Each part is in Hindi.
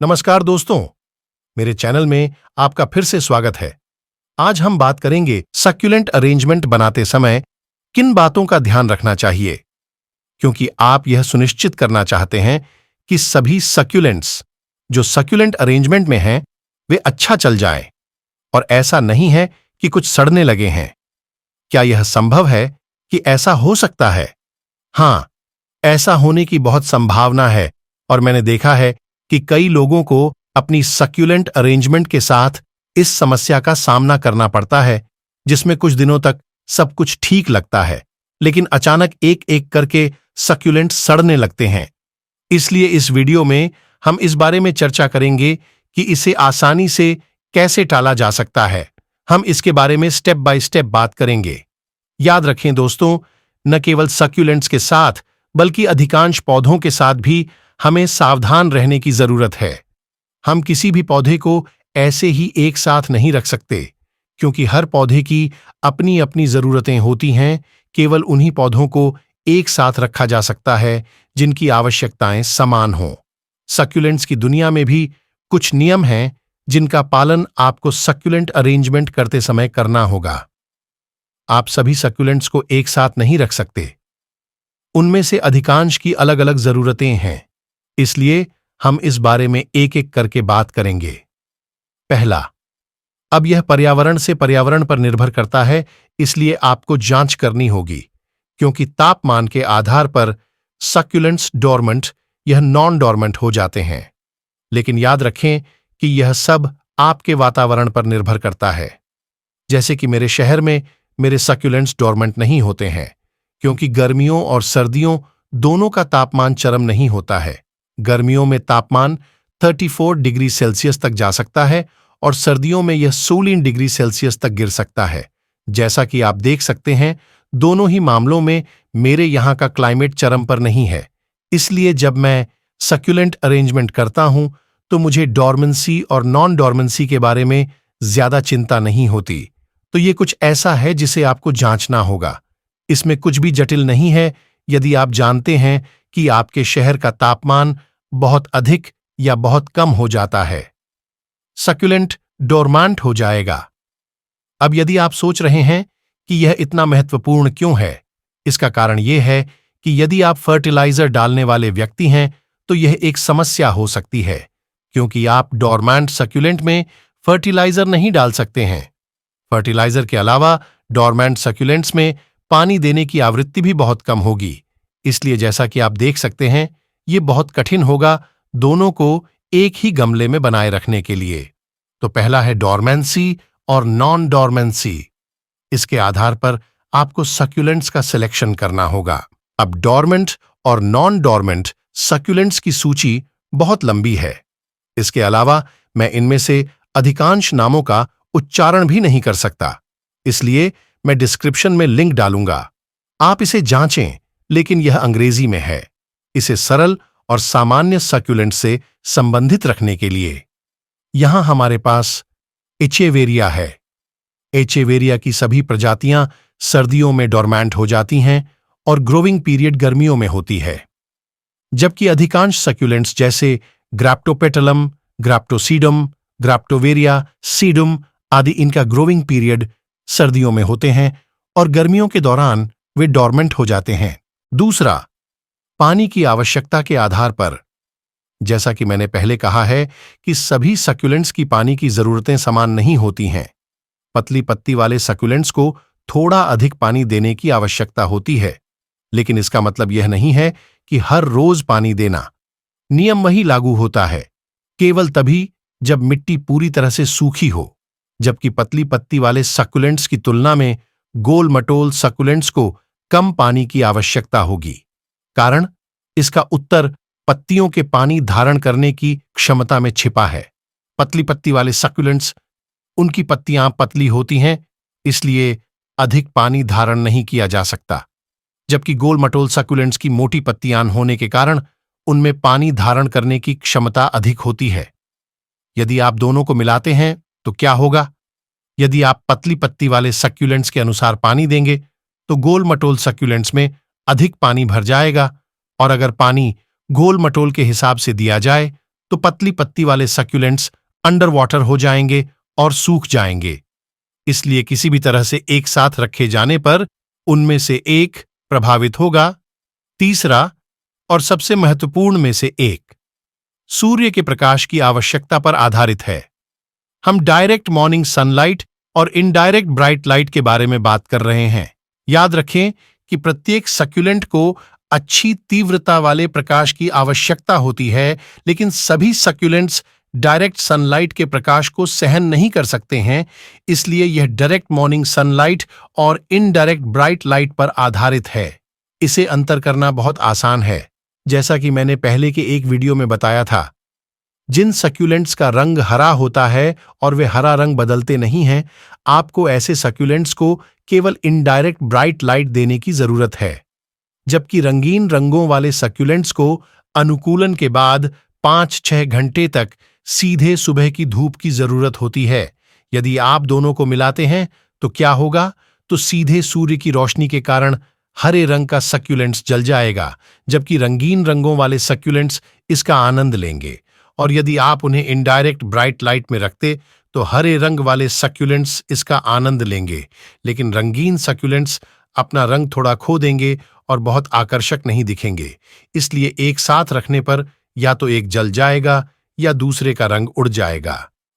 नमस्कार दोस्तों, मेरे चैनल में आपका फिर से स्वागत है। आज हम बात करेंगे सक्यूलेंट अरेंजमेंट बनाते समय किन बातों का ध्यान रखना चाहिए, क्योंकि आप यह सुनिश्चित करना चाहते हैं कि सभी सक्यूलेंट्स जो सक्यूलेंट अरेंजमेंट में हैं, वे अच्छा चल जाएं और ऐसा नहीं है कि कुछ सड़ने लगे हैं। क्या यह संभव है कि ऐसा हो सकता है? हाँ, ऐसा होने की बहुत संभावना है और मैंने देखा है कि कई लोगों को अपनी सक्यूलेंट अरेंजमेंट के साथ इस समस्या का सामना करना पड़ता है, जिसमें कुछ दिनों तक सब कुछ ठीक लगता है, लेकिन अचानक एक एक करके सक्यूलेंट सड़ने लगते हैं। इसलिए इस वीडियो में हम इस बारे में चर्चा करेंगे कि इसे आसानी से कैसे टाला जा सकता है। हम इसके बारे में स्टेप बाय स्टेप बात करेंगे। याद रखें दोस्तों, न केवल सक्यूलेंट्स के साथ बल्कि अधिकांश पौधों के साथ भी हमें सावधान रहने की जरूरत है। हम किसी भी पौधे को ऐसे ही एक साथ नहीं रख सकते, क्योंकि हर पौधे की अपनी अपनी जरूरतें होती हैं। केवल उन्हीं पौधों को एक साथ रखा जा सकता है जिनकी आवश्यकताएं समान हों। सक्यूलेंट्स की दुनिया में भी कुछ नियम हैं जिनका पालन आपको सक्यूलेंट अरेंजमेंट करते समय करना होगा। आप सभी सक्यूलेंट्स को एक साथ नहीं रख सकते। उनमें से अधिकांश की अलग अलग जरूरतें हैं, इसलिए हम इस बारे में एक एक करके बात करेंगे। पहला, अब यह पर्यावरण से पर्यावरण पर निर्भर करता है, इसलिए आपको जांच करनी होगी, क्योंकि तापमान के आधार पर सक्यूलेंट्स डोरमेंट यह नॉन डोरमेंट हो जाते हैं। लेकिन याद रखें कि यह सब आपके वातावरण पर निर्भर करता है। जैसे कि मेरे शहर में मेरे सक्यूलेंट्स डोरमेंट नहीं होते हैं, क्योंकि गर्मियों और सर्दियों दोनों का तापमान चरम नहीं होता है। गर्मियों में तापमान 34 डिग्री सेल्सियस तक जा सकता है और सर्दियों में यह 16 डिग्री सेल्सियस तक गिर सकता है। जैसा कि आप देख सकते हैं, दोनों ही मामलों में मेरे यहाँ का क्लाइमेट चरम पर नहीं है। इसलिए जब मैं सक्यूलेंट अरेंजमेंट करता हूं तो मुझे डॉर्मेंसी और नॉन डॉर्मेंसी के बारे में ज्यादा चिंता नहीं होती। तो ये कुछ ऐसा है जिसे आपको जांचना होगा। इसमें कुछ भी जटिल नहीं है यदि आप जानते हैं कि आपके शहर का तापमान बहुत अधिक या बहुत कम हो जाता है। सक्यूलेंट डोरमेंट हो जाएगा। अब यदि आप सोच रहे हैं कि यह इतना महत्वपूर्ण क्यों है, इसका कारण यह है कि यदि आप फर्टिलाइजर डालने वाले व्यक्ति हैं तो यह एक समस्या हो सकती है, क्योंकि आप डोरमेंट सक्यूलेंट में फर्टिलाइजर नहीं डाल सकते हैं। फर्टिलाइजर के अलावा डोरमेंट सक्यूलेंट्स में पानी देने की आवृत्ति भी बहुत कम होगी। इसलिए जैसा कि आप देख सकते हैं, ये बहुत कठिन होगा दोनों को एक ही गमले में बनाए रखने के लिए। तो पहला है डोरमेंसी और नॉन डोरमेंसी। इसके आधार पर आपको सक्यूलेंट्स का सिलेक्शन करना होगा। अब डोरमेंट और नॉन डोरमेंट सक्यूलेंट्स की सूची बहुत लंबी है। इसके अलावा मैं इनमें से अधिकांश नामों का उच्चारण भी नहीं कर सकता, इसलिए मैं डिस्क्रिप्शन में लिंक डालूंगा। आप इसे जांचें, लेकिन यह अंग्रेजी में है। इसे सरल और सामान्य सक्यूलेंट से संबंधित रखने के लिए यहां हमारे पास एचेवेरिया है। एचेवेरिया की सभी प्रजातियां सर्दियों में डोरमेंट हो जाती हैं और ग्रोविंग पीरियड गर्मियों में होती है, जबकि अधिकांश सक्यूलेंट्स जैसे ग्रैप्टोपेटलम, ग्रैप्टोसीडम, ग्रैप्टोवेरिया, सीडम आदि इनका ग्रोविंग पीरियड सर्दियों में होते हैं और गर्मियों के दौरान वे डोरमेंट हो जाते हैं। दूसरा, पानी की आवश्यकता के आधार पर। जैसा कि मैंने पहले कहा है कि सभी सक्यूलेंट्स की पानी की जरूरतें समान नहीं होती हैं। पतली पत्ती वाले सक्यूलेंट्स को थोड़ा अधिक पानी देने की आवश्यकता होती है, लेकिन इसका मतलब यह नहीं है कि हर रोज पानी देना। नियम वही लागू होता है, केवल तभी जब मिट्टी पूरी तरह से सूखी हो, जबकि पतली पत्ती वाले सक्यूलेंट्स की तुलना में गोल मटोल सक्यूलेंट्स को कम पानी की आवश्यकता होगी। कारण इसका उत्तर पत्तियों के पानी धारण करने की क्षमता में छिपा है। पतली पत्ती वाले सक्यूलेंट्स, उनकी पत्तियां पतली होती हैं, इसलिए अधिक पानी धारण नहीं किया जा सकता, जबकि गोल मटोल सक्यूलेंट्स की मोटी पत्तियां होने के कारण उनमें पानी धारण करने की क्षमता अधिक होती है। यदि आप दोनों को मिलाते हैं तो क्या होगा? यदि आप पतली पत्ती वाले सक्यूलेंट्स के अनुसार पानी देंगे तो गोल मटोल सक्यूलेंट्स में अधिक पानी भर जाएगा, और अगर पानी गोल मटोल के हिसाब से दिया जाए तो पतली पत्ती वाले सक्यूलेंट्स अंडर वाटर हो जाएंगे और सूख जाएंगे। इसलिए किसी भी तरह से एक साथ रखे जाने पर उनमें से एक प्रभावित होगा। तीसरा और सबसे महत्वपूर्ण में से एक सूर्य के प्रकाश की आवश्यकता पर आधारित है। हम डायरेक्ट मॉर्निंग सनलाइट और इनडायरेक्ट ब्राइट लाइट के बारे में बात कर रहे हैं। याद रखें कि प्रत्येक सक्यूलेंट को अच्छी तीव्रता वाले प्रकाश की आवश्यकता होती है, लेकिन सभी सक्यूलेंट्स डायरेक्ट सनलाइट के प्रकाश को सहन नहीं कर सकते हैं। इसलिए यह डायरेक्ट मॉर्निंग सनलाइट और इनडायरेक्ट ब्राइट लाइट पर आधारित है। इसे अंतर करना बहुत आसान है। जैसा कि मैंने पहले के एक वीडियो में बताया था, जिन सक्यूलेंट्स का रंग हरा होता है और वे हरा रंग बदलते नहीं हैं, आपको ऐसे सक्यूलेंट्स को केवल इनडायरेक्ट ब्राइट लाइट देने की जरूरत है। जबकि रंगीन रंगों वाले सक्यूलेंट्स को अनुकूलन के बाद 5-6 घंटे तक सीधे सुबह की धूप की जरूरत होती है। यदि आप दोनों को मिलाते हैं तो क्या होगा? तो सीधे सूर्य की रोशनी के कारण हरे रंग का सक्यूलेंट्स जल जाएगा, जबकि रंगीन रंगों वाले सक्यूलेंट्स इसका आनंद लेंगे। और यदि आप उन्हें इनडायरेक्ट ब्राइट लाइट में रखते तो हरे रंग वाले सक्यूलेंट्स इसका आनंद लेंगे, लेकिन रंगीन सक्यूलेंट्स अपना रंग थोड़ा खो देंगे और बहुत आकर्षक नहीं दिखेंगे। इसलिए एक साथ रखने पर या तो एक जल जाएगा या दूसरे का रंग उड़ जाएगा।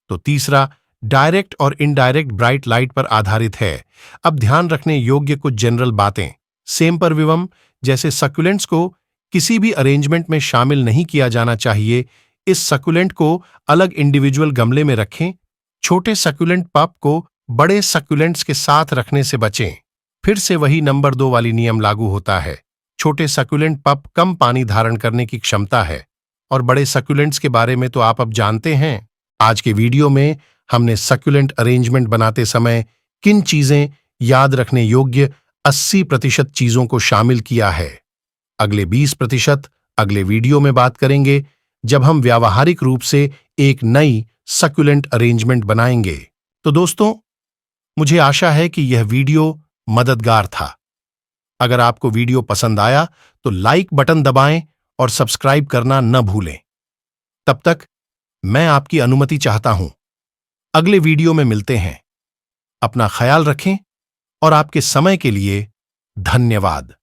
तो तीसरा डायरेक्ट और इनडायरेक्ट ब्राइट लाइट पर आधारित है। अब ध्यान रखने योग्य कुछ जनरल बातें। सेम्परविवम जैसे सक्यूलेंट्स को किसी भी अरेंजमेंट में शामिल नहीं किया जाना चाहिए। इस सक्यूलेंट को अलग इंडिविजुअल गमले में रखें। छोटे सक्यूलेंट पप को बड़े सक्यूलेंट्स के साथ रखने से बचें। फिर से वही नंबर 2 वाली नियम लागू होता है। छोटे सक्यूलेंट पप कम पानी धारण करने की क्षमता है, और बड़े सक्यूलेंट्स के बारे में तो आप अब जानते हैं। आज के वीडियो में हमने सक्यूलेंट अरेंजमेंट बनाते समय किन चीजें याद रखने योग्य 80% चीजों को शामिल किया है। अगले 20% अगले वीडियो में बात करेंगे, जब हम व्यावहारिक रूप से एक नई सक्यूलेंट अरेंजमेंट बनाएंगे। तो दोस्तों, मुझे आशा है कि यह वीडियो मददगार था। अगर आपको वीडियो पसंद आया तो लाइक बटन दबाएं और सब्सक्राइब करना न भूलें। तब तक मैं आपकी अनुमति चाहता हूं। अगले वीडियो में मिलते हैं। अपना ख्याल रखें और आपके समय के लिए धन्यवाद।